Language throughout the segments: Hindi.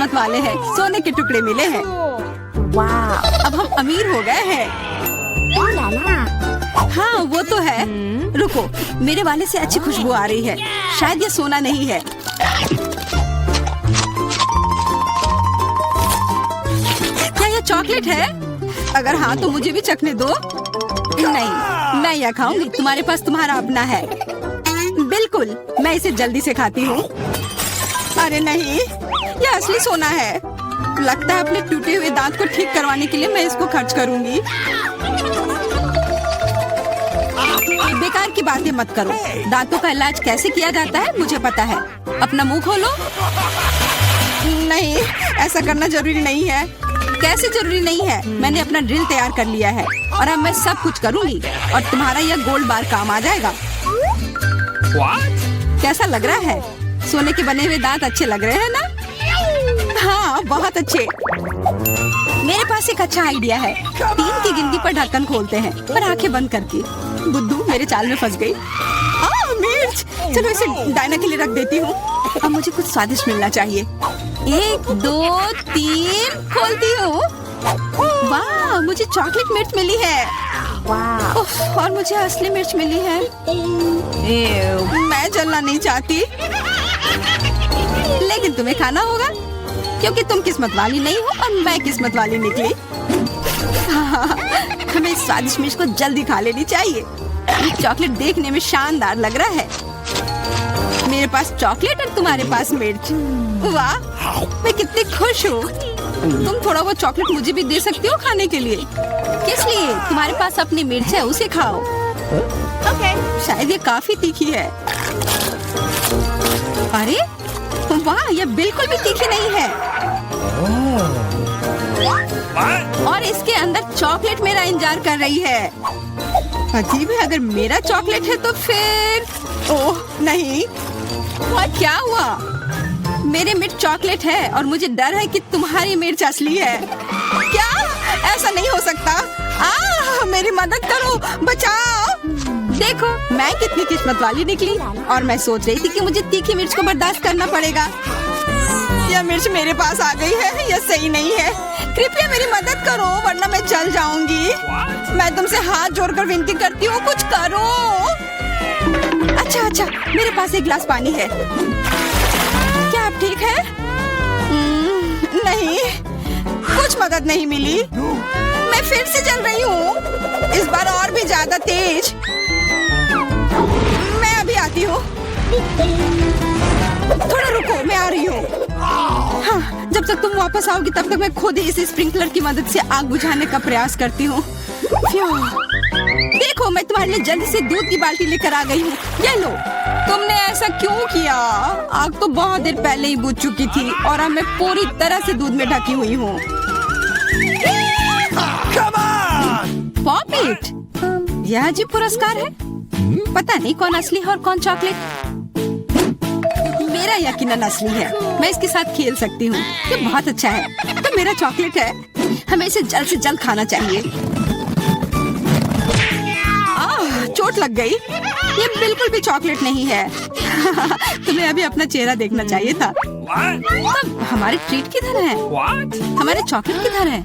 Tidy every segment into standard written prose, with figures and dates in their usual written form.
किस्मत वाले हैं, सोने के टुकड़े मिले हैं। वाह, अब हम अमीर हो गए हैं। हाँ वो तो है। रुको, मेरे वाले से अच्छी खुशबू आ रही है। शायद ये सोना नहीं है। क्या ये चॉकलेट है? अगर हाँ तो मुझे भी चखने दो। नहीं, मैं यह खाऊंगी। तुम्हारे पास तुम्हारा अपना है। बिल्कुल, मैं इसे जल्दी से खाती हूँ। अरे नहीं, यह असली सोना है। लगता है अपने टूटे हुए दांत को ठीक करवाने के लिए मैं इसको खर्च करूंगी। बेकार की बातें मत करो। दांतों का इलाज कैसे किया जाता है मुझे पता है। अपना मुंह खोलो। नहीं, ऐसा करना जरूरी नहीं है। कैसे जरूरी नहीं है? मैंने अपना ड्रिल तैयार कर लिया है और अब मैं सब कुछ करूंगी और तुम्हारा यह गोल्ड बार काम आ जाएगा। कैसा लग रहा है? सोने के बने हुए दांत अच्छे लग रहे हैं ना? हाँ, बहुत अच्छे। मेरे पास एक अच्छा आइडिया है। 3 की गिनती पर ढक्कन खोलते हैं और आंखें बंद करके। बुद्धू मेरे चाल में फंस गई। मिर्च। चलो इसे डायना के लिए रख देती हूँ। अब मुझे कुछ स्वादिष्ट मिलना चाहिए। 1 2 3 खोलती हूँ। वाह, मुझे चॉकलेट मिर्च मिली है। वाह, और मुझे असली मिर्च मिली है। मैं जलना नहीं चाहती, लेकिन तुम्हें खाना होगा क्योंकि तुम किस्मत वाली नहीं हो और मैं किस्मत वाली निकली। हमें इस स्वादिष्ट मिर्च को जल्दी खा लेनी चाहिए। ये चॉकलेट देखने में शानदार लग रहा है। मेरे पास चॉकलेट और तुम्हारे पास मिर्च। वाह, मैं कितनी खुश हूँ। तुम थोड़ा वो चॉकलेट मुझे भी दे सकती हो खाने के लिए। किस लिए? तुम्हारे पास अपनी मिर्च है, उसे खाओ। शायद ये काफी तीखी है। अरे वाह, ये बिल्कुल भी तीखी नहीं है। और इसके अंदर चॉकलेट मेरा इंतजार कर रही है। अजीब है, अगर मेरा चॉकलेट है तो फिर ओह नहीं। और क्या हुआ? मेरे मिर्च चॉकलेट है और मुझे डर है कि तुम्हारी मिर्च असली है। क्या? ऐसा नहीं हो सकता। मेरी मदद करो, बचाओ। देखो मैं कितनी किस्मत वाली निकली और मैं सोच रही थी कि मुझे तीखी मिर्च को बर्दाश्त करना पड़ेगा। यह मिर्च मेरे पास आ गई है। यह सही नहीं है। कृपया मेरी मदद करो वरना मैं जल जाऊंगी। मैं तुमसे हाथ जोड़कर विनती करती हूँ, कुछ करो। अच्छा, मेरे पास एक गिलास पानी है। क्या आप ठीक है? नहीं, कुछ मदद नहीं मिली। मैं फिर से जल रही हूँ, इस बार और भी ज्यादा तेज। मैं अभी आती हूँ। थोड़ा रुको, मैं आ रही हूँ। हाँ, जब तक तुम वापस आओगी तब तक मैं खुद ही इस स्प्रिंकलर की मदद से आग बुझाने का प्रयास करती हूँ। देखो, मैं तुम्हारे लिए जल्दी से दूध की बाल्टी लेकर आ गई हूँ। ये लो। तुमने ऐसा क्यों किया? आग तो बहुत देर पहले ही बुझ चुकी थी और अब मैं पूरी तरह से दूध में ढकी हुई हूँ। पॉपिट, यह अजीब पुरस्कार है। पता नहीं कौन असली है और कौन चॉकलेट। मेरा यकीनन असली है। मैं इसके साथ खेल सकती हूँ। ये बहुत अच्छा है। तो मेरा चॉकलेट है। हमें इसे जल्द से जल्द खाना चाहिए। चोट लग गई। ये बिल्कुल भी चॉकलेट नहीं है। तुम्हें अभी अपना चेहरा देखना चाहिए था। तब हमारे ट्रीट किधर है? हमारे चॉकलेट किधर है?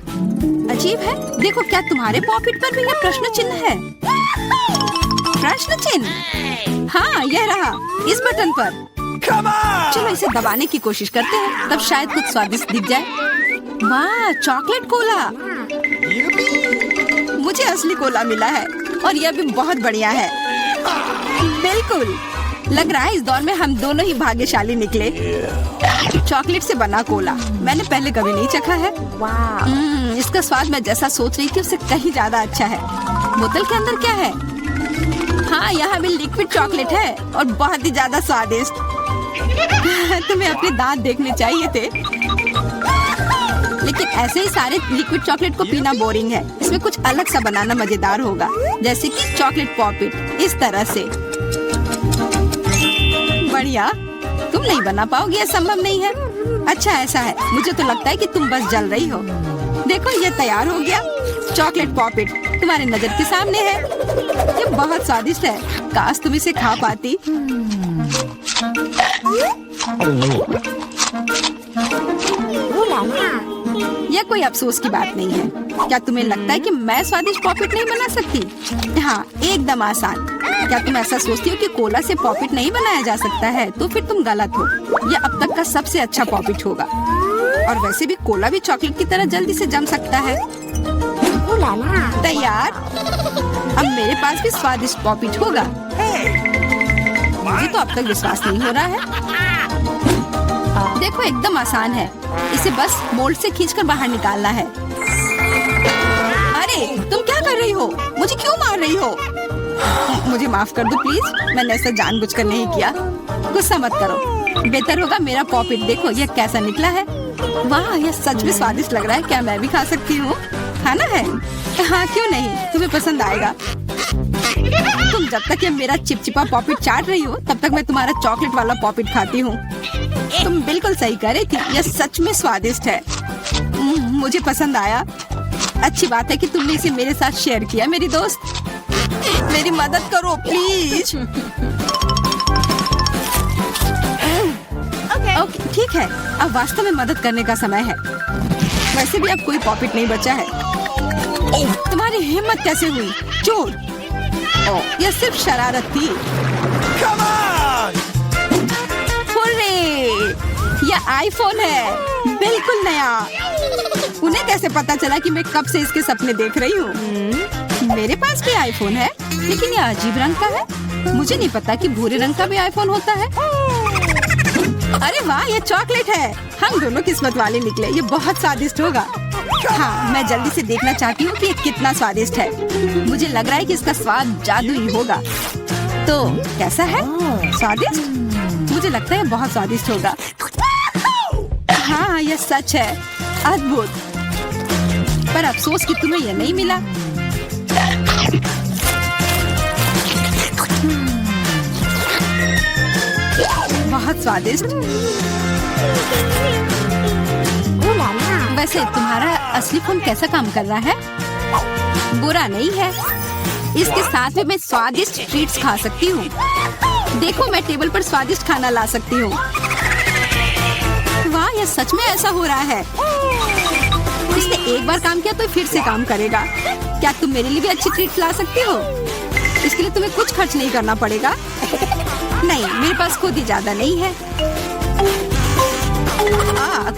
अजीब है। देखो, क्या तुम्हारे पॉकेट पर भी यह प्रश्न चिन्ह है? प्रश्न चिन्ह? हाँ, यह रहा इस बटन पर। चलो इसे दबाने की कोशिश करते हैं, तब शायद कुछ स्वादिष्ट दिख जाए। वाह, चॉकलेट कोला। मुझे असली कोला मिला है और यह भी बहुत बढ़िया है। बिल्कुल, लग रहा है इस दौर में हम दोनों ही भाग्यशाली निकले। चॉकलेट से बना कोला मैंने पहले कभी नहीं चखा है। इसका स्वाद मैं जैसा सोच रही थी उससे कहीं ज्यादा अच्छा है। बोतल के अंदर क्या है? हाँ, यहाँ भी लिक्विड चॉकलेट है और बहुत ही ज्यादा स्वादिष्ट। तुम्हें अपने दांत देखने चाहिए थे। लेकिन ऐसे ही सारे लिक्विड चॉकलेट को पीना बोरिंग है। इसमें कुछ अलग सा बनाना मजेदार होगा, जैसे कि चॉकलेट पॉपिट इस तरह से। बढ़िया। तुम नहीं बना पाओगी, यह संभव नहीं है। अच्छा ऐसा है, मुझे तो लगता है कि तुम बस जल रही हो। देखो, ये तैयार हो गया। चॉकलेट पॉपिट तुम्हारे नजर के सामने है। ये बहुत स्वादिष्ट है। काश तुम इसे खा पाती। यह कोई अफसोस की बात नहीं है। क्या तुम्हें लगता है कि मैं स्वादिष्ट पॉपिट नहीं बना सकती? हाँ, एकदम आसान। क्या तुम ऐसा सोचती हो कि कोला से पॉपिट नहीं बनाया जा सकता है? तो फिर तुम गलत हो। यह अब तक का सबसे अच्छा पॉपिट होगा। और वैसे भी कोला भी चॉकलेट की तरह जल्दी से जम सकता है। तैयार? अब मेरे पास भी स्वादिष्ट पॉपिट होगा। मुझे तो अब तक विश्वास नहीं हो रहा है। देखो, एकदम आसान है। इसे बस मोल्ड से खींचकर बाहर निकालना है। अरे, तुम क्या कर रही हो? मुझे क्यों मार रही हो? मुझे माफ कर दो प्लीज। मैंने ऐसा जानबूझकर नहीं किया। गुस्सा मत करो। बेहतर होगा मेरा पॉपिट देखो यह कैसा निकला है। वाह, यह सच में स्वादिष्ट लग रहा है। क्या मैं भी खा सकती हूँ? खाना है? हाँ, क्यों नहीं, तुम्हें पसंद आएगा। तुम जब तक ये मेरा चिपचिपा पॉपिट चाट रही हो तब तक मैं तुम्हारा चॉकलेट वाला पॉपिट खाती हूँ। तुम बिल्कुल सही कह रही थी, यह सच में स्वादिष्ट है। मुझे पसंद आया। अच्छी बात है कि तुमने इसे मेरे साथ शेयर किया। मेरी दोस्त, मेरी मदद करो प्लीज। ओके, ठीक है। अब वास्तव में मदद करने का समय है। वैसे भी अब कोई पॉपिट नहीं बचा है। तुम्हारी हिम्मत कैसे हुई? चोर! यह सिर्फ शरारत थी। यह आईफोन है, बिल्कुल नया। उन्हें कैसे पता चला कि मैं कब से इसके सपने देख रही हूँ? मेरे पास भी आईफोन है, लेकिन यह अजीब रंग का है। मुझे नहीं पता कि भूरे रंग का भी आईफोन होता है। अरे वाह, ये चॉकलेट है। हम दोनों किस्मत वाले निकले। ये बहुत स्वादिष्ट होगा। हाँ, मैं जल्दी से देखना चाहती हूँ कि ये कितना स्वादिष्ट है। मुझे लग रहा है कि इसका स्वाद जादुई होगा। तो कैसा है? स्वादिष्ट? मुझे लगता है बहुत स्वादिष्ट होगा। हाँ, यह सच है। अद्भुत। पर अफसोस कि तुम्हें यह नहीं मिला। बहुत स्वादिष्ट। वैसे तुम्हारा असली फोन कैसा काम कर रहा है? बुरा नहीं है। इसके साथ में मैं स्वादिष्ट ट्रीट्स खा सकती हूँ। देखो, मैं टेबल पर स्वादिष्ट खाना ला सकती हूँ। वाह, यह सच में ऐसा हो रहा है। इसने एक बार काम किया तो फिर से काम करेगा। क्या तुम मेरे लिए भी अच्छी ट्रीट ला सकती हो? इसके लिए तुम्हें कुछ खर्च नहीं करना पड़ेगा। नहीं, मेरे पास खुद ही ज्यादा नहीं है।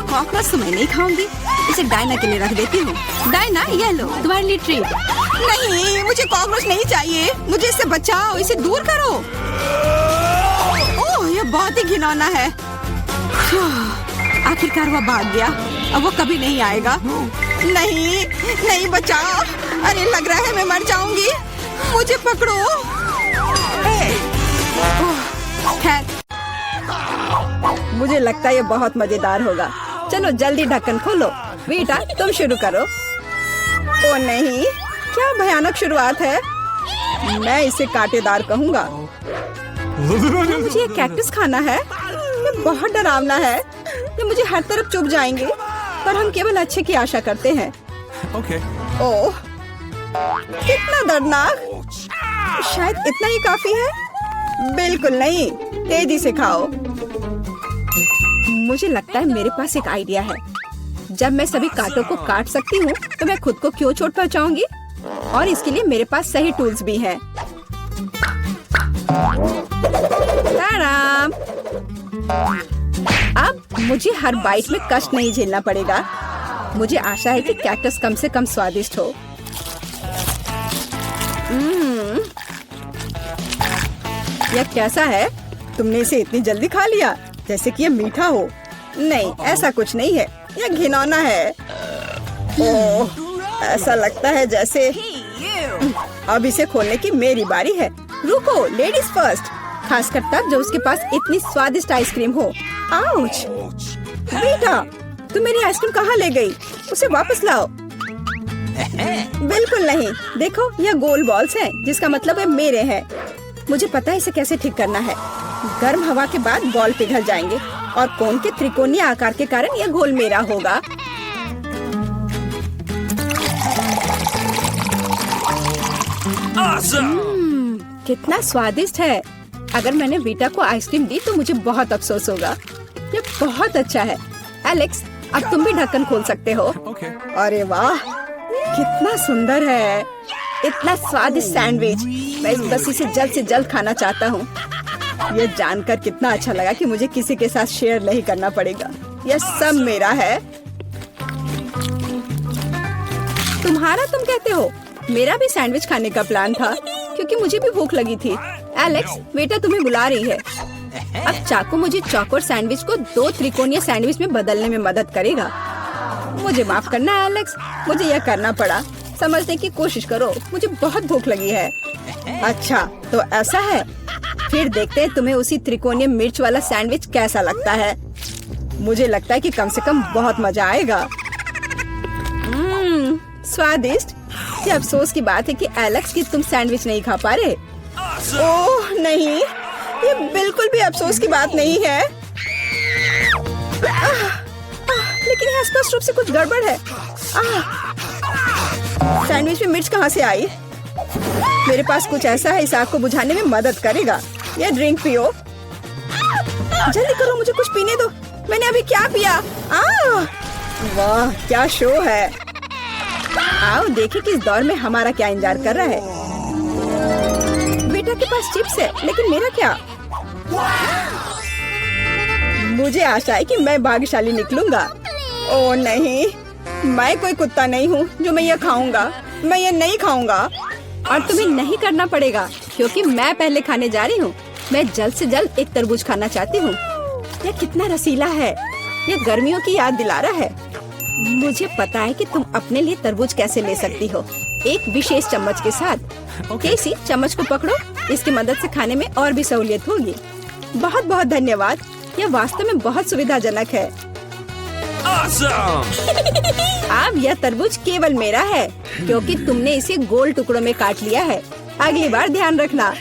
कॉकरोच तो मैं नहीं खाऊंगी। इसे डायना के लिए रख देती हूँ। डायना, ये लो तुम्हारे लिए ट्रीट। नहीं, मुझे कॉकरोच नहीं चाहिए। मुझे इससे बचाओ, इसे दूर करो। ओह, ये बहुत ही घिनौना है। आखिरकार वह भाग गया। अब वो कभी नहीं आएगा। नहीं, नहीं, बचाओ। अरे, लग रहा है मैं मर जाऊंगी। मुझे पकड़ो। खैर, मुझे लगता है ये बहुत मजेदार होगा। चलो जल्दी ढक्कन खोलो। वीटा, तुम शुरू करो। ओ नहीं, क्या भयानक शुरुआत है। मैं इसे कांटेदार कहूँगा। मुझे ये कैक्टस खाना है। ये बहुत डरावना है। ये मुझे हर तरफ चुभ जाएंगे। पर हम केवल अच्छे की आशा करते हैं। ओह, कितना दर्दनाक। शायद इतना ही काफी है। बिल्कुल नहीं, तेजी से खाओ। मुझे लगता है मेरे पास एक आइडिया है। जब मैं सभी कांटों को काट सकती हूँ तो मैं खुद को क्यों चोट पहुँचाऊंगी? और इसके लिए मेरे पास सही टूल्स भी हैं। ताराम! अब मुझे हर बाइट में कष्ट नहीं झेलना पड़ेगा। मुझे आशा है कि कैक्टस कम से कम स्वादिष्ट हो। यह कैसा है? तुमने इसे इतनी जल्दी खा लिया जैसे कि यह मीठा हो। नहीं, ऐसा कुछ नहीं है। यह घिनौना है। ओह, ऐसा लगता है जैसे अब इसे खोलने की मेरी बारी है। रुको, लेडीज फर्स्ट। खासकर तब जब उसके पास इतनी स्वादिष्ट आइसक्रीम हो। आउच! बेटा, तुम मेरी आइसक्रीम कहाँ ले गई? उसे वापस लाओ। बिल्कुल नहीं। देखो, यह गोल बॉल्स हैं, जिसका मतलब है मेरे हैं। मुझे पता है इसे कैसे ठीक करना है। गर्म हवा के बाद बॉल पिघल जाएंगे और कोन के त्रिकोणीय आकार के कारण यह घोल मेरा होगा। कितना स्वादिष्ट है। अगर मैंने वीटा को आइसक्रीम दी तो मुझे बहुत अफसोस होगा। ये बहुत अच्छा है। एलेक्स, अब तुम भी ढक्कन खोल सकते हो। अरे वाह, कितना सुंदर है, इतना स्वादिष्ट सैंडविच। मैं बस इसे जल्द से जल्द खाना चाहता हूँ। ये जानकर कितना अच्छा लगा कि मुझे किसी के साथ शेयर नहीं करना पड़ेगा। यह सब मेरा है। तुम्हारा तुम कहते हो? मेरा भी सैंडविच खाने का प्लान था क्योंकि मुझे भी भूख लगी थी। एलेक्स, बेटा तुम्हें बुला रही है। अब चाकू मुझे चौकोर सैंडविच को 2 त्रिकोणीय सैंडविच में बदलने में मदद करेगा। मुझे माफ करना एलेक्स, मुझे यह करना पड़ा। समझने की कोशिश करो, मुझे बहुत भूख लगी है। अच्छा तो ऐसा है, फिर देखते हैं तुम्हें उसी त्रिकोणीय मिर्च वाला सैंडविच कैसा लगता है। मुझे लगता है कि कम से कम बहुत मजा आएगा। स्वादिष्ट। ये अफसोस की बात है कि एलेक्स कि तुम सैंडविच नहीं खा पा रहे। ओह नहीं, ये बिल्कुल भी अफसोस की बात नहीं है। लेकिन यहाँ स्पष्ट रूप से कुछ गड़बड़ है। सैंडविच में मिर्च कहाँ से आई? मेरे पास कुछ ऐसा है, इस आग को बुझाने में मदद करेगा। यह ड्रिंक पियो। जल्दी करो, मुझे कुछ पीने दो। मैंने अभी क्या पिया? वाह क्या शो है। आओ देखें कि इस दौर में हमारा क्या इंतजार कर रहा है। बेटा के पास चिप्स है, लेकिन मेरा क्या? मुझे आशा है कि मैं भाग्यशाली निकलूंगा। ओह नहीं, मैं कोई कुत्ता नहीं हूँ जो मैं यह खाऊंगा। मैं यह नहीं खाऊंगा। और तुम्हें नहीं करना पड़ेगा क्योंकि मैं पहले खाने जा रही हूँ। मैं जल्द से जल्द एक तरबूज खाना चाहती हूँ। यह कितना रसीला है, यह गर्मियों की याद दिला रहा है। मुझे पता है कि तुम अपने लिए तरबूज कैसे ले सकती हो, एक विशेष चम्मच के साथ। केसी, चम्मच को पकड़ो, इसकी मदद से खाने में और भी सहूलियत होगी। बहुत बहुत धन्यवाद, यह वास्तव में बहुत सुविधाजनक है। अब यह तरबूज केवल मेरा है क्योंकि तुमने इसे गोल टुकड़ों में काट लिया है। अगली बार ध्यान रखना।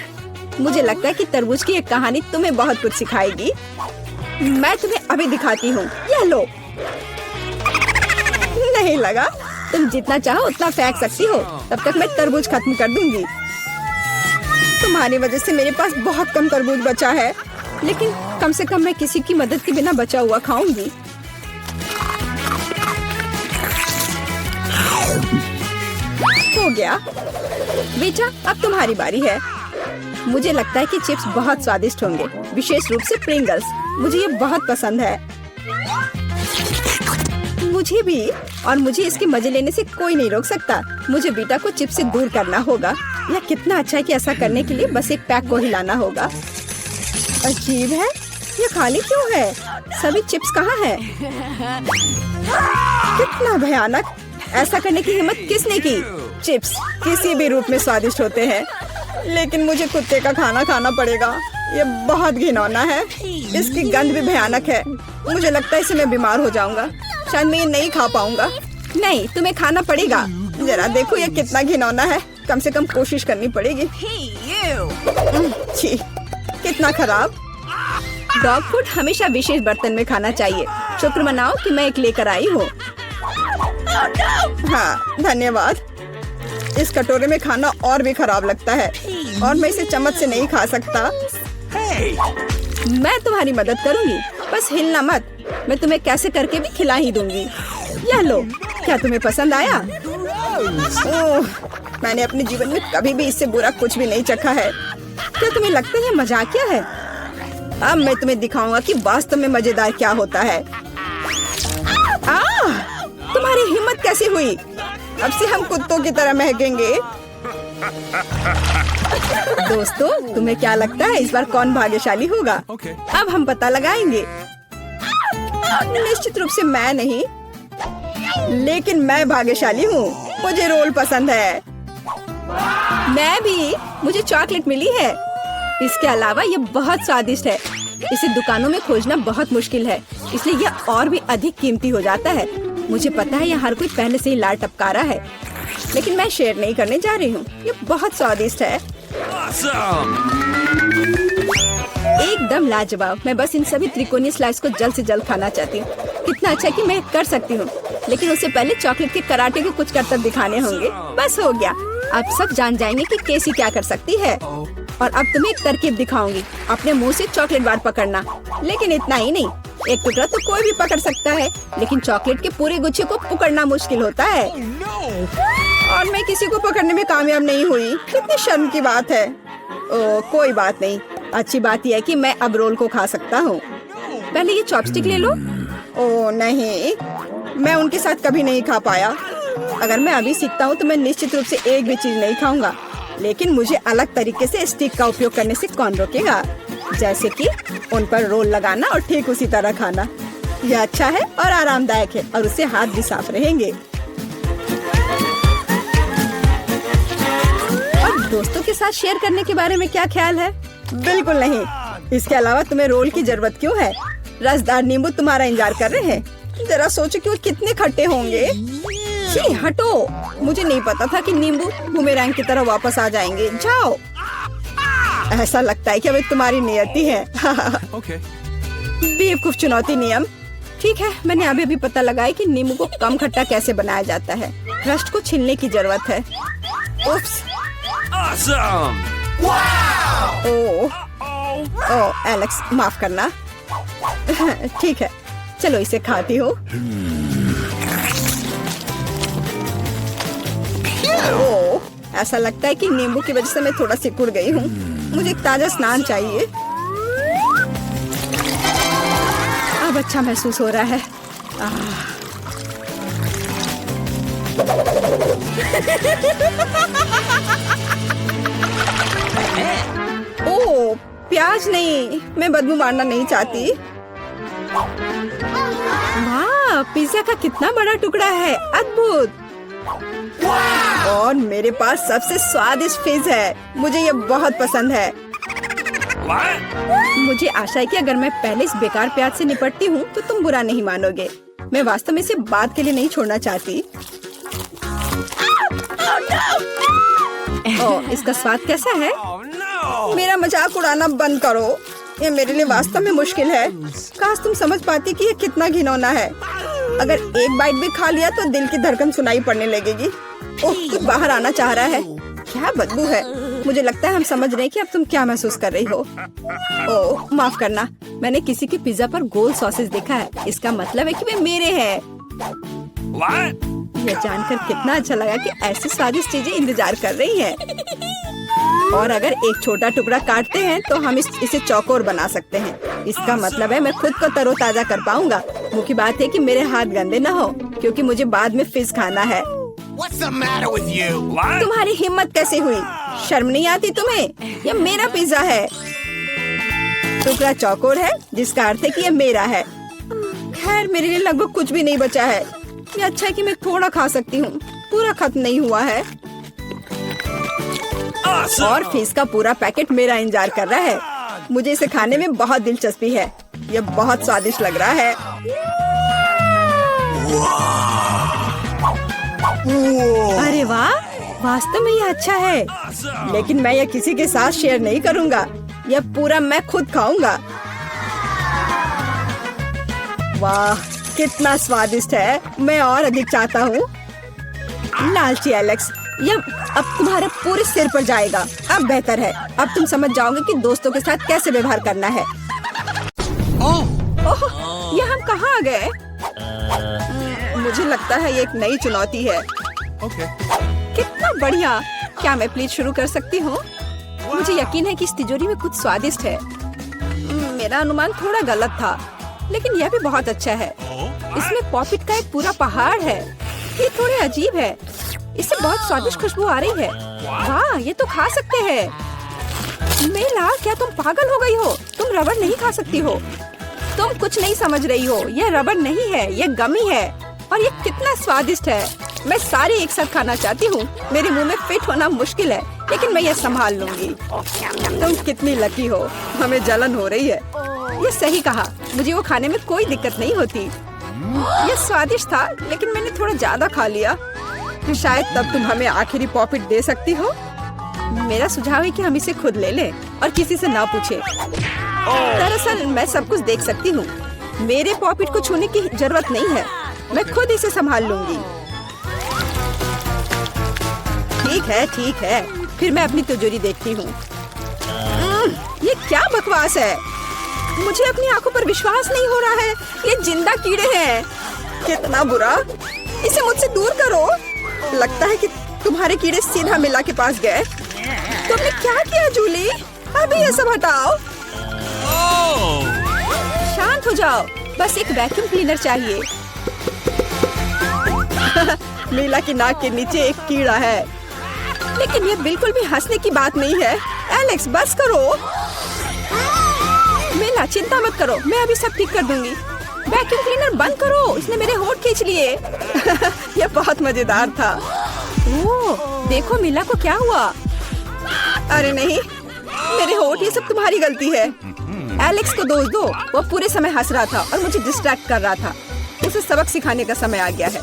मुझे लगता है कि तरबूज की एक कहानी तुम्हें बहुत कुछ सिखाएगी। मैं तुम्हें अभी दिखाती हूँ। यह लो। नहीं लगा? तुम जितना चाहो उतना फेंक सकती हो, तब तक मैं तरबूज खत्म कर दूंगी। तुम्हारी वजह से मेरे पास बहुत कम तरबूज बचा है, लेकिन कम से कम मैं किसी की मदद के बिना बचा हुआ खाऊंगी। हो गया। बेटा, अब तुम्हारी बारी है। मुझे लगता है कि चिप्स बहुत स्वादिष्ट होंगे, विशेष रूप से प्रिंगल्स। मुझे ये बहुत पसंद है। मुझे भी, और मुझे इसके मजे लेने से कोई नहीं रोक सकता। मुझे बेटा को चिप्स से दूर करना होगा। यह कितना अच्छा है कि ऐसा करने के लिए बस एक पैक को हिलाना होगा। अजीब है, ये खाली क्यों है? सभी चिप्स कहाँ हैं? कितना भयानक! ऐसा करने की हिम्मत किसने की? चिप्स किसी भी रूप में स्वादिष्ट होते हैं, लेकिन मुझे कुत्ते का खाना खाना पड़ेगा। ये बहुत घिनौना है, इसकी गंध भी भयानक है। मुझे लगता है इससे मैं बीमार हो जाऊंगा। शायद मैं ये नहीं खा पाऊंगा। नहीं, तुम्हें खाना पड़ेगा। जरा देखो ये कितना घिनौना है। कम से कम कोशिश करनी पड़ेगी। छी, कितना खराब। डॉग फूड हमेशा विशेष बर्तन में खाना चाहिए। शुक्र मनाओ कि मैं एक लेकर आई हूँ। हाँ धन्यवाद। इस कटोरे में खाना और भी खराब लगता है और मैं इसे चम्मच से नहीं खा सकता। मैं तुम्हारी मदद करूंगी, बस हिलना मत। मैं तुम्हें कैसे करके भी खिला ही दूंगी। यह लो। क्या तुम्हें पसंद आया? ओह, मैंने अपने जीवन में कभी भी इससे बुरा कुछ भी नहीं चखा है। क्या तुम्हें लगता है मजाकिया है? अब मैं तुम्हें दिखाऊंगा कि वास्तव में मजेदार क्या होता है। तुम्हारी हिम्मत कैसे हुई? अब से हम कुत्तों की तरह महकेंगे। दोस्तों, तुम्हें क्या लगता है इस बार कौन भाग्यशाली होगा? अब हम पता लगाएंगे। निश्चित रूप से मैं नहीं, लेकिन मैं भाग्यशाली हूँ। मुझे रोल पसंद है। मैं भी। मुझे चॉकलेट मिली है। इसके अलावा ये बहुत स्वादिष्ट है। इसे दुकानों में खोजना बहुत मुश्किल है, इसलिए यह और भी अधिक कीमती हो जाता है। मुझे पता है यह हर कोई पहले से ही लार टपका रहा है, लेकिन मैं शेयर नहीं करने जा रही हूँ। ये बहुत स्वादिष्ट है। एकदम लाजवाब। मैं बस इन सभी त्रिकोणीय स्लाइस को जल्द से जल्द खाना चाहती हूँ। कितना अच्छा कि मैं कर सकती हूँ, लेकिन उससे पहले चॉकलेट के कराटे को कुछ करतब दिखाने होंगे। बस हो गया। अब सब जान जाएंगे कि केसी क्या कर सकती है। और अब तुम्हें एक तरकीब दिखाऊंगी। अपने मुंह से चॉकलेट बार पकड़ना, लेकिन इतना ही नहीं, एक टुकड़ा तो कोई भी पकड़ सकता है, लेकिन चॉकलेट के पूरे गुच्छे को पकड़ना मुश्किल होता है। और मैं किसी को पकड़ने में कामयाब नहीं हुई। कितनी शर्म की बात है। ओह, कोई बात नहीं। अच्छी बात यह है कि मैं अब रोल को खा सकता हूँ। पहले ये चॉपस्टिक ले लो। ओह नहीं, मैं उनके साथ कभी नहीं खा पाया। अगर मैं अभी सीखता हूँ तो मैं निश्चित रूप से एक भी चीज नहीं खाऊंगा, लेकिन मुझे अलग तरीके से स्टिक का उपयोग करने से कौन रोकेगा? जैसे कि उन पर रोल लगाना और ठीक उसी तरह खाना। यह अच्छा है और आरामदायक है, और उससे हाथ भी साफ रहेंगे। और दोस्तों के साथ शेयर करने के बारे में क्या ख्याल है? बिल्कुल नहीं। इसके अलावा तुम्हें रोल की जरूरत क्यों है? रसदार नींबू तुम्हारा इंतजार कर रहे हैं। जरा सोचो कि वो कितने खट्टे होंगे। छी, हटो। मुझे नहीं पता था कि नींबू बूमेरैंग की तरह वापस आ जाएंगे। जाओ। ऐसा लगता है कि अब तुम्हारी नियति है। बेवकूफ चुनौती नियम। ठीक है, मैंने अभी अभी पता लगाया कि नींबू को कम खट्टा कैसे बनाया जाता है। क्रस्ट को छीलने की जरूरत है। उफ्स। ओह एलेक्स, माफ करना। ठीक है, चलो इसे खाती हूँ। ओह, ऐसा लगता है कि नींबू की वजह से मैं थोड़ा सिकुड़ गई हूँ। मुझे एक ताजा स्नान चाहिए। अब अच्छा महसूस हो रहा है। ओह, प्याज नहीं, मैं बदबू मारना नहीं चाहती। वाह, पिज्जा का कितना बड़ा टुकड़ा है, अद्भुत। और मेरे पास सबसे स्वादिष्ट फिश है। मुझे ये बहुत पसंद है। मुझे आशा है कि अगर मैं पहले इस बेकार प्याज से निपटती हूँ तो तुम बुरा नहीं मानोगे। मैं वास्तव में इसे बाद के लिए नहीं छोड़ना चाहती। ओह, इसका स्वाद कैसा है? मेरा मजाक उड़ाना बंद करो। ये मेरे लिए वास्तव में मुश्किल है। काश तुम समझ पाती कि ये कितना घिनौना है। अगर एक बाइट भी खा लिया तो दिल की धड़कन सुनाई पड़ने लगेगी। ओह, कुछ बाहर आना चाह रहा है। क्या बदबू है। मुझे लगता है हम समझ रहे हैं कि अब तुम क्या महसूस कर रही हो। ओह, माफ करना। मैंने किसी के पिज्जा पर गोल सॉसेज देखा है। इसका मतलब है कि वे मेरे हैं। यह जानकर कितना अच्छा लगा कि ऐसी स्वादिष्ट चीजें इंतजार कर रही हैं। और अगर एक छोटा टुकड़ा काटते हैं तो हम इसे चौकोर बना सकते हैं। इसका मतलब है मैं खुद को तरोताजा कर पाऊंगा। मुख्य बात है कि मेरे हाथ गंदे न हो, क्योंकि मुझे बाद में फिश खाना है। What's the matter with you? तुम्हारी हिम्मत कैसे हुई? शर्म नहीं आती तुम्हें? यह मेरा पिज्जा है। टुकड़ा चौकोर है, जिसका अर्थ है कि यह मेरा है। खैर, मेरे लिए लगभग कुछ भी नहीं बचा है। ये अच्छा है कि मैं थोड़ा खा सकती हूँ। पूरा खत्म नहीं हुआ है। और फिश का पूरा पैकेट मेरा इंतजार कर रहा है। मुझे इसे खाने में बहुत दिलचस्पी है। यह बहुत स्वादिष्ट लग रहा है। अरे वाह, वास्तव में यह अच्छा है। लेकिन मैं यह किसी के साथ शेयर नहीं करूँगा। यह पूरा मैं खुद खाऊंगा। वाह, कितना स्वादिष्ट है। मैं और अधिक चाहता हूँ। लालची एलेक्स, यह अब तुम्हारे पूरे सिर पर जाएगा। अब बेहतर है। अब तुम समझ जाओगे कि दोस्तों के साथ कैसे व्यवहार करना है। ओह, ये हम कहाँ आ गए? मुझे लगता है ये एक नई चुनौती है। कितना बढ़िया। क्या मैं प्लीज शुरू कर सकती हूँ? मुझे यकीन है कि इस तिजोरी में कुछ स्वादिष्ट है। मेरा अनुमान थोड़ा गलत था, लेकिन यह भी बहुत अच्छा है। इसमें पॉपिट का एक पूरा पहाड़ है। ये थोड़े अजीब है। इससे बहुत स्वादिष्ट खुशबू आ रही है। वाह, ये तो खा सकते हैं। मेला, क्या तुम पागल हो गई हो? तुम रबड़ नहीं खा सकती हो। तुम कुछ नहीं समझ रही हो। यह रबड़ नहीं है, यह गमी है। और ये कितना स्वादिष्ट है। मैं सारी एक साथ खाना चाहती हूँ। मेरे मुंह में फिट होना मुश्किल है, लेकिन मैं यह संभाल लूंगी। तुम कितनी लकी हो। हमें जलन हो रही है। ये सही कहा। मुझे वो खाने में कोई दिक्कत नहीं होती। यह स्वादिष्ट था, लेकिन मैंने थोड़ा ज्यादा खा लिया। शायद तब तुम हमें आखिरी पॉपिट दे सकती हो। मेरा सुझाव है कि हम इसे खुद ले लें और किसी से ना पूछे। दरअसल मैं सब कुछ देख सकती हूँ। मेरे पॉपिट को छूने की जरूरत नहीं है। मैं खुद इसे संभाल लूंगी। ठीक है। फिर मैं अपनी तिजोरी देखती हूँ। ये क्या बकवास है? मुझे अपनी आंखों पर विश्वास नहीं हो रहा है। ये जिंदा कीड़े हैं। कितना बुरा। इसे मुझसे दूर करो। लगता है कि तुम्हारे कीड़े सीधा मिला के पास गए। तुमने क्या किया जूली? अभी ये सब हटाओ। शांत हो जाओ। बस एक वैक्यूम क्लीनर चाहिए। मीला की नाक के नीचे एक कीड़ा है। लेकिन ये बिल्कुल भी हंसने की बात नहीं है। एलेक्स बस करो। मीला चिंता मत करो, मैं अभी सब ठीक कर दूंगी। वैक्यूम क्लीनर बंद करो, इसने मेरे होंठ खींच लिए। ये बहुत मजेदार था। ओह, देखो मीला को क्या हुआ। अरे नहीं, मेरे होंठ, ये सब तुम्हारी गलती है। एलेक्स को दोष दो। वो पूरे समय हंस रहा था और मुझे डिस्ट्रैक्ट कर रहा था। उसे सबक सिखाने का समय आ गया है।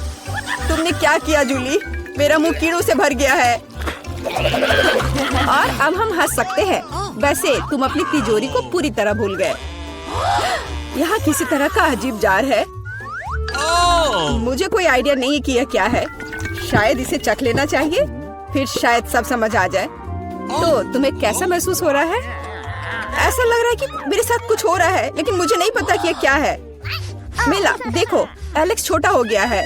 तुमने क्या किया जूली? मेरा मुंह कीड़ों से भर गया है। और अब हम हंस सकते हैं। वैसे तुम अपनी तिजोरी को पूरी तरह भूल गए। यहाँ किसी तरह का अजीब जार है। मुझे कोई आइडिया नहीं कि यह क्या है। शायद इसे चख लेना चाहिए, फिर शायद सब समझ आ जाए। तो तुम्हें कैसा महसूस हो रहा है? ऐसा लग रहा है कि मेरे साथ कुछ हो रहा है, लेकिन मुझे नहीं पता कि यह क्या है। मीला देखो, एलेक्स छोटा हो गया है।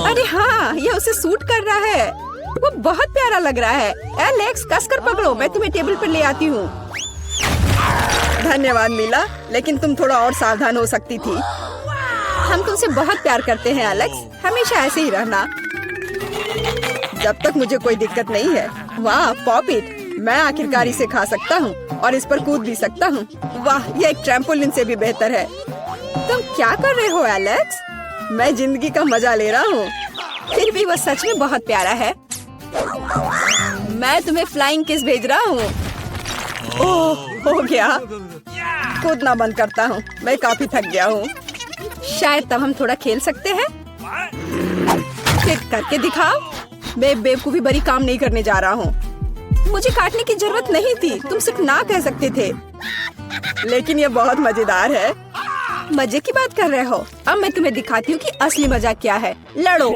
अरे हाँ, यह उसे सूट कर रहा है। वो बहुत प्यारा लग रहा है। एलेक्स कसकर पकड़ो, मैं तुम्हें टेबल पर ले आती हूँ। धन्यवाद मीला, लेकिन तुम थोड़ा और सावधान हो सकती थी। हम तुमसे बहुत प्यार करते हैं एलेक्स, हमेशा ऐसे ही रहना। जब तक मुझे कोई दिक्कत नहीं है। वाह पॉपिट, मैं आखिरकार इसे खा सकता हूँ और इस पर कूद भी सकता हूँ। वाह, ये एक ट्रैम्पोलिन से भी बेहतर है। तुम क्या कर रहे हो एलेक्स? मैं जिंदगी का मजा ले रहा हूँ। फिर भी वो सच में बहुत प्यारा है। मैं तुम्हें फ्लाइंग किस भेज रहा हूँ। ओह, हो गया। कूदना बंद करता हूँ, मैं काफी थक गया हूँ। शायद तब हम थोड़ा खेल सकते हैं। फिर करके दिखाओ। मैं बेवकूफी भरी काम नहीं करने जा रहा हूँ। मुझे काटने की जरूरत नहीं थी, तुम सिर्फ ना कह सकते थे। लेकिन ये बहुत मजेदार है। मजे की बात कर रहे हो? अब मैं तुम्हें दिखाती हूँ कि असली मजा क्या है। लड़ो।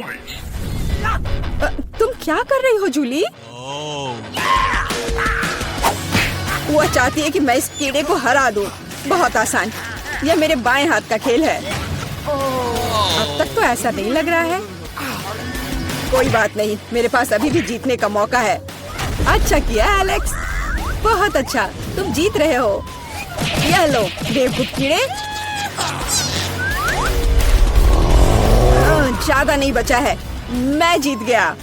तुम क्या कर रही हो जूली? वो चाहती है कि मैं इस कीड़े को हरा दूं। बहुत आसान। यह मेरे बाएं हाथ का खेल है। अब तक तो ऐसा नहीं लग रहा है। कोई बात नहीं, मेरे पास अभी भी जीतने का मौका है। अच्छा किया एलेक्स, बहुत अच्छा, तुम जीत रहे हो। यह लो बेवकूफ कीड़े। ज्यादा नहीं बचा है, मैं जीत गया।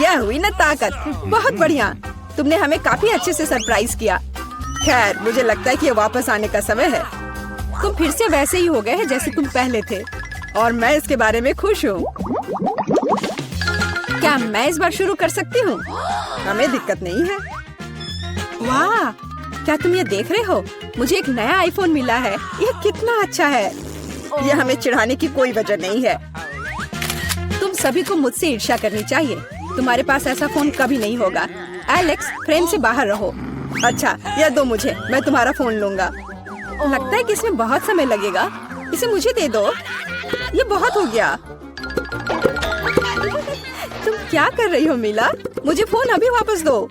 यह हुई ना ताकत। बहुत बढ़िया, तुमने हमें काफी अच्छे से सरप्राइज किया। खैर, मुझे लगता है कि ये वापस आने का समय है। तुम फिर से वैसे ही हो गए हैं जैसे तुम पहले थे, और मैं इसके बारे में खुश हूँ। क्या मैं इस बार शुरू कर सकती हूँ? हमें दिक्कत नहीं है। वाह, क्या तुम ये देख रहे हो? मुझे एक नया आईफोन मिला है। यह कितना अच्छा है। यह हमें चिढ़ाने की कोई वजह नहीं है। तुम सभी को मुझसे ईर्ष्या करनी चाहिए। तुम्हारे पास ऐसा फोन कभी नहीं होगा। एलेक्स, फ्रेम से बाहर रहो। अच्छा, यह दो मुझे, मैं तुम्हारा फोन लूंगा। लगता है कि इसमें बहुत समय लगेगा। इसे मुझे दे दो। ये बहुत हो गया। तुम क्या कर रही हो मीला? मुझे फोन अभी वापस दो।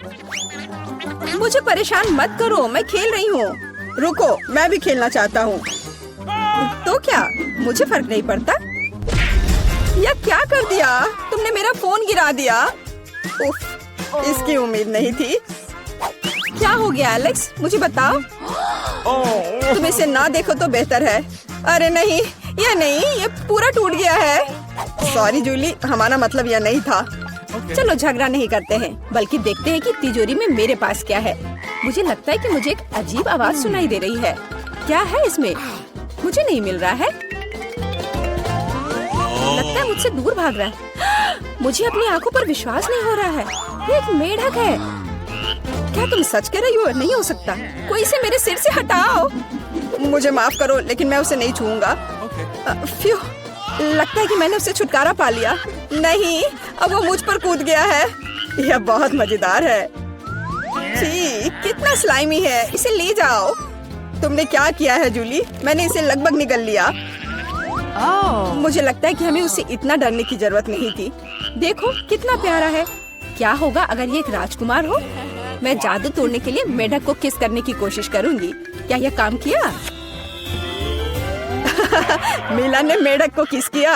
मुझे परेशान मत करो, मैं खेल रही हूँ। रुको, मैं भी खेलना चाहता हूँ। तो क्या, मुझे फर्क नहीं पड़ता। यह क्या कर दिया? तुमने मेरा फोन गिरा दिया। उफ, इसकी उम्मीद नहीं थी। क्या हो गया एलेक्स, मुझे बताओ। तुम इसे ना देखो तो बेहतर है। अरे नहीं, ये पूरा टूट गया है। सॉरी जूली, हमारा मतलब यह नहीं था। चलो झगड़ा नहीं करते हैं, बल्कि देखते हैं कि तिजोरी में मेरे पास क्या है। मुझे लगता है कि मुझे एक अजीब आवाज सुनाई दे रही है। क्या है इसमें? मुझे नहीं मिल रहा है। लगता है मुझसे दूर भाग रहा है। मुझे अपनी आंखों पर विश्वास नहीं हो रहा है। ये एक मेढक है। क्या तुम सच कह रही हो? नहीं हो सकता। कोई इसे मेरे सिर से हटाओ। मुझे माफ करो, लेकिन मैं उसे नहीं छूऊंगा। फ्यू, लगता है कि मैंने उससे छुटकारा पा लिया। नहीं, अब वो मुझ पर कूद गया है। यह बहुत मजेदार है। छी, कितना स्लाइमी है। इसे ले जाओ। तुमने क्या किया है जूली? मैंने इसे लगभग निगल लिया। मुझे लगता है कि हमें उससे इतना डरने की जरूरत नहीं थी। देखो कितना प्यारा है। क्या होगा अगर ये एक राजकुमार हो? मैं जादू तोड़ने के लिए मेढक को किस करने की कोशिश करूंगी। क्या यह काम किया? मीला ने मेढक को किस किया।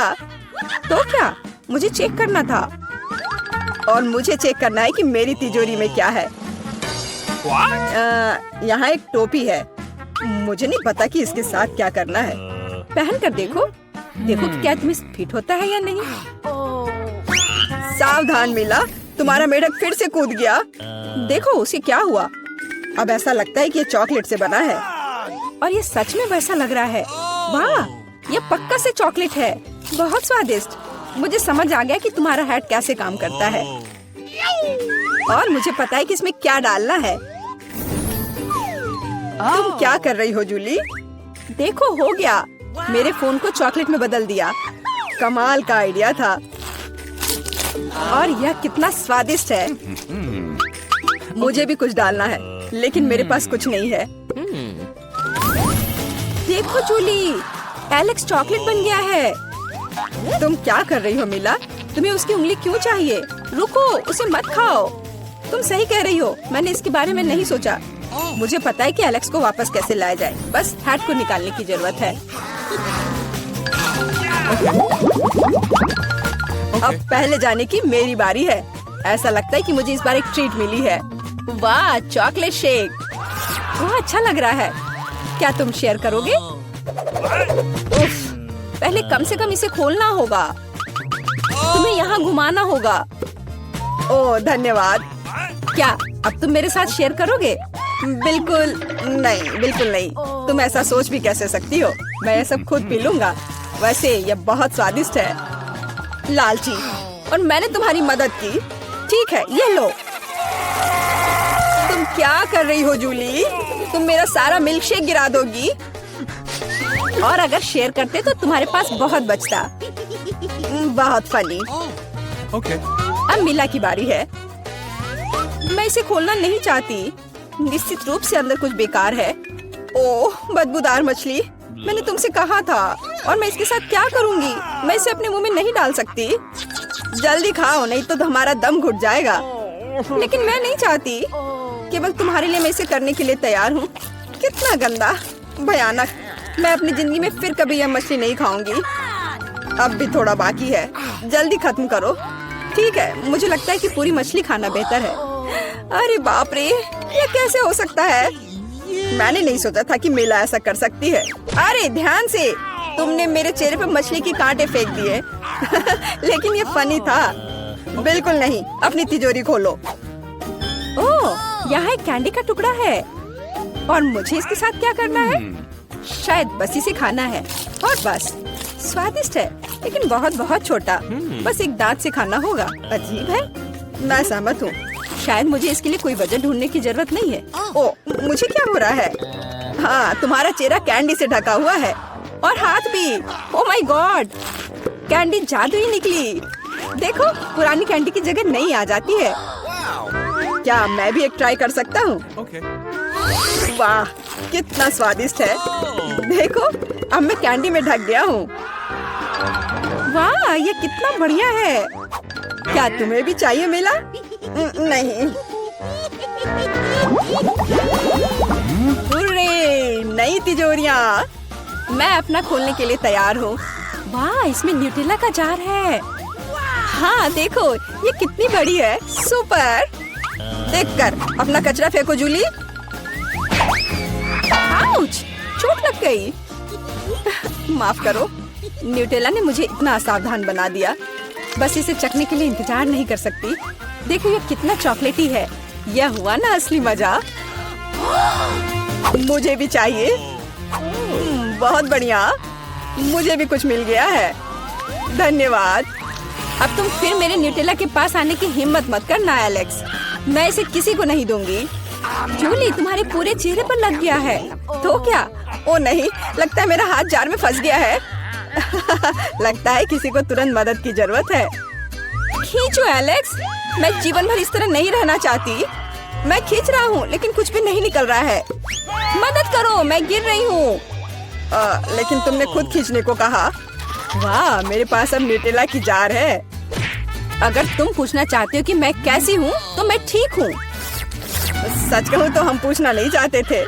तो क्या, मुझे चेक करना था। और मुझे चेक करना है कि मेरी तिजोरी में क्या है। यहाँ एक टोपी है। मुझे नहीं पता कि इसके साथ क्या करना है। पहन कर देखो, देखो कि क्या तुम्हें फिट होता है या नहीं। सावधान मीला, तुम्हारा मेढक फिर से कूद गया। देखो उसे क्या हुआ। अब ऐसा लगता है कि ये चॉकलेट से बना है और ये सच में वैसा लग रहा है। वाह, ये पक्का से चॉकलेट है। बहुत स्वादिष्ट। मुझे समझ आ गया कि तुम्हारा हैट कैसे काम करता है और मुझे पता है कि इसमें क्या डालना है। तुम क्या कर रही हो जूली? देखो हो गया, मेरे फोन को चॉकलेट में बदल दिया। कमाल का आइडिया था। और यह कितना स्वादिष्ट है। मुझे भी कुछ डालना है, लेकिन मेरे पास कुछ नहीं है। देखो जूली, एलेक्स चॉकलेट बन गया है। तुम क्या कर रही हो मीला? तुम्हें उसकी उंगली क्यों चाहिए? रुको, उसे मत खाओ। तुम सही कह रही हो, मैंने इसके बारे में नहीं सोचा। मुझे पता है कि एलेक्स को वापस कैसे लाया जाए। बस हैट को निकालने की जरूरत है। अब पहले जाने की मेरी बारी है। ऐसा लगता है कि मुझे इस बार एक ट्रीट मिली है। वाह, चॉकलेट शेक। वह अच्छा लग रहा है। क्या तुम शेयर करोगे? उफ, पहले कम से कम इसे खोलना होगा। तुम्हें यहाँ घुमाना होगा। ओह धन्यवाद। क्या अब तुम मेरे साथ शेयर करोगे? बिल्कुल नहीं, बिल्कुल नहीं। तुम ऐसा सोच भी कैसे सकती हो? मैं ये सब खुद पी लूंगा। वैसे ये बहुत स्वादिष्ट है। लालची, और मैंने तुम्हारी मदद की। ठीक है, ये लो। तुम क्या कर रही हो जूली? तुम मेरा सारा मिल्क शेक गिरा दोगी। और अगर शेयर करते तो तुम्हारे पास बहुत बचता। बहुत फनी। अब मीला की बारी है। मैं इसे खोलना नहीं चाहती। निश्चित रूप से अंदर कुछ बेकार है। ओह, बदबूदार मछली। मैंने तुमसे कहा था। और मैं इसके साथ क्या करूंगी? मैं इसे अपने मुंह में नहीं डाल सकती। जल्दी खाओ, नहीं तो हमारा दम घुट जाएगा। लेकिन मैं नहीं चाहती। केवल तुम्हारे लिए मैं इसे करने के लिए तैयार हूँ। कितना गंदा, भयानक। मैं अपनी जिंदगी में फिर कभी यह मछली नहीं खाऊंगी। अब भी थोड़ा बाकी है। जल्दी खत्म करो। ठीक है, मुझे लगता है कि पूरी मछली खाना बेहतर है। अरे बाप रे, ये कैसे हो सकता है? मैंने नहीं सोचा था कि मीला ऐसा कर सकती है। अरे ध्यान से, तुमने मेरे चेहरे पे मछली के कांटे फेंक दिए। लेकिन ये फनी था। बिल्कुल नहीं। अपनी तिजोरी खोलो। ओह, यहाँ एक कैंडी का टुकड़ा है। और मुझे इसके साथ क्या करना है? शायद बस इसे खाना है। और बस, स्वादिष्ट है, लेकिन बहुत बहुत छोटा। बस एक दांत से खाना होगा। अजीब है। मैं सहमत हूँ। शायद मुझे इसके लिए कोई वजह ढूंढने की जरूरत नहीं है। ओह, मुझे क्या हो रहा है? हाँ, तुम्हारा चेहरा कैंडी से ढका हुआ है। और हाथ भी। ओह माय गॉड, कैंडी जादुई निकली। देखो, पुरानी कैंडी की जगह नई आ जाती है। क्या मैं भी एक ट्राई कर सकता हूँ? वाह, कितना स्वादिष्ट है। देखो, अब मैं कैंडी में ढक गया हूँ। वाह, ये कितना बढ़िया है। क्या तुम्हें भी चाहिए मीला? नहीं। हुर्रे, नई तिजोरियाँ। मैं अपना खोलने के लिए तैयार हूँ। वाह, इसमें न्यूटेला का जार है। हाँ देखो, ये कितनी बड़ी है। सुपर। देखकर अपना कचरा फेंको जूली। आउच, चोट लग गई। माफ करो, न्यूटेला ने मुझे इतना असावधान बना दिया। बस इसे चखने के लिए इंतजार नहीं कर सकती। देखो ये कितना चॉकलेटी है। यह हुआ ना असली मजा। मुझे भी चाहिए। बहुत बढ़िया, मुझे भी कुछ मिल गया है। धन्यवाद। अब तुम फिर मेरे न्यूटेला के पास आने की हिम्मत मत करना एलेक्स। मैं इसे किसी को नहीं दूंगी। जूली, तुम्हारे पूरे चेहरे पर लग गया है। तो क्या? ओ नहीं, लगता है मेरा हाथ जार में फंस गया है। लगता है किसी को तुरंत मदद की जरूरत है। खींचो एलेक्स, मैं जीवन भर इस तरह नहीं रहना चाहती। मैं खींच रहा हूँ, लेकिन कुछ भी नहीं निकल रहा है। मदद करो, मैं गिर रही हूँ। लेकिन तुमने खुद खींचने को कहा। वाह, मेरे पास अब न्यूटेला की जार है। अगर तुम पूछना चाहते हो कि मैं कैसी हूँ, तो मैं ठीक हूँ। सच कहूँ तो हम पूछना नहीं चाहते थे।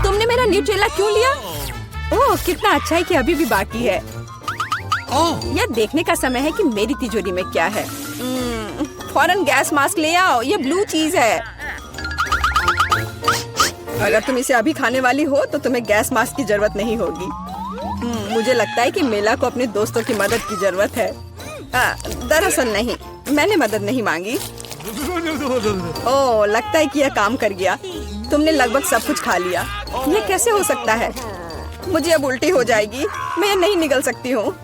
तुमने मेरा न्यूटेला क्यों लिया? ओह, कितना अच्छा है कि अभी भी बाकी है। Oh, यह देखने का समय है कि मेरी तिजोरी में क्या है। फौरन गैस मास्क ले आओ, ये ब्लू चीज है। अगर तुम इसे अभी खाने वाली हो तो तुम्हें गैस मास्क की जरूरत नहीं होगी। मुझे लगता है कि मेला को अपने दोस्तों की मदद की जरूरत है। दरअसल नहीं, मैंने मदद नहीं मांगी। ओह, लगता है कि यह काम कर गया। तुमने लगभग सब कुछ खा लिया। यह कैसे हो सकता है? मुझे अब उल्टी हो जाएगी। मैं नहीं निकल सकती हूँ।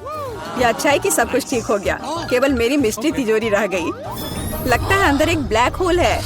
यह अच्छा है कि सब कुछ ठीक हो गया। केवल मेरी मिस्ट्री तिजोरी रह गई। लगता है अंदर एक ब्लैक होल है।